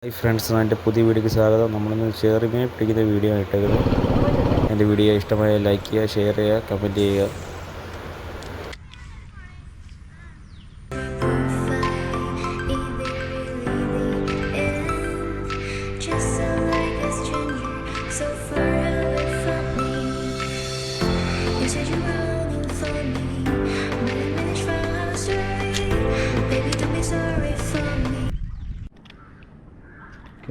Hi friends, എൻ്റെ പുതിയ വീഡിയോയ്ക്ക് സ്വാഗതം. നമ്മളിന്ന് ചെറുമീൻ പിടിക്കുന്ന വീഡിയോ ഇട്ടേക്കുന്നത്. എൻ്റെ വീഡിയോ ഇഷ്ടമായ ലൈക്ക് ചെയ്യുക, ഷെയർ ചെയ്യുക, കമൻറ്റ് ചെയ്യുക.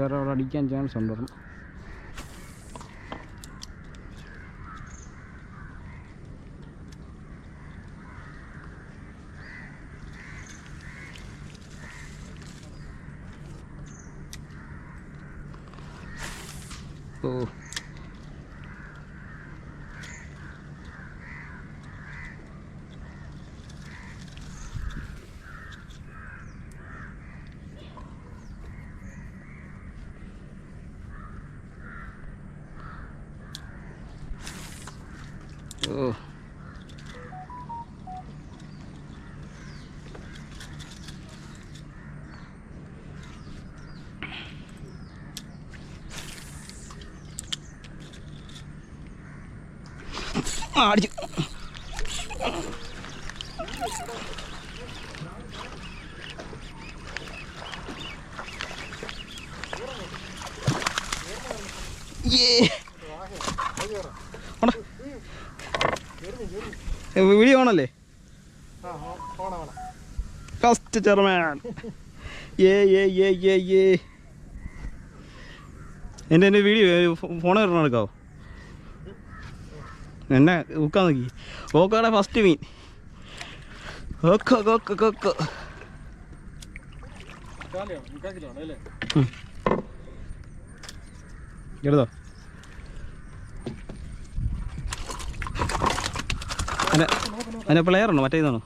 അവിടെ അടിക്കാൻ ചാൻസ് ഉണ്ടായിരുന്നു. ഓ ഓ അടിച്ചു. വീഡിയോ ആണല്ലേ? First chairman. എൻ്റെ വീഡിയോ ഫോൺ വരണം എടുക്കാവോ? എന്നെ ഊക്കാൻ നോക്കി. ഓക്കോടെ ഫസ്റ്റ് മീൻ. ഓക്കോ കൊക്കോ കൊക്കോ. എടുത്തോ. അതിൻ്റെ പ്ലെയർ ഉണ്ടോ? മറ്റേ ഇതാണോ?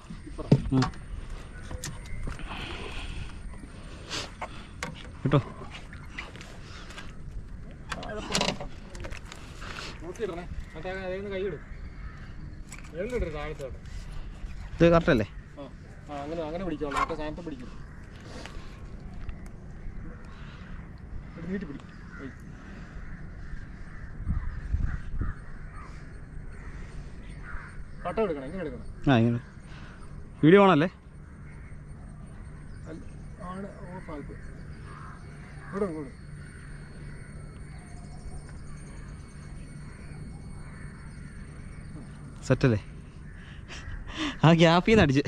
കേട്ടോ. ഇത് കറക്റ്റ് അല്ലേ? ആ ഇങ്ങനെ വീഡിയോ ആണല്ലേ? സെറ്റല്ലേ? ആ ഗ്യാപ്പിൽ നിന്ന് അടിച്ച്.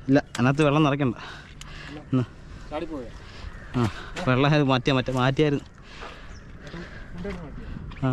ഇല്ല, അതിനകത്ത് വെള്ളം നിറയ്ക്കണ്ട. ആ വെള്ളം മാറ്റിയായിരുന്നു. ആ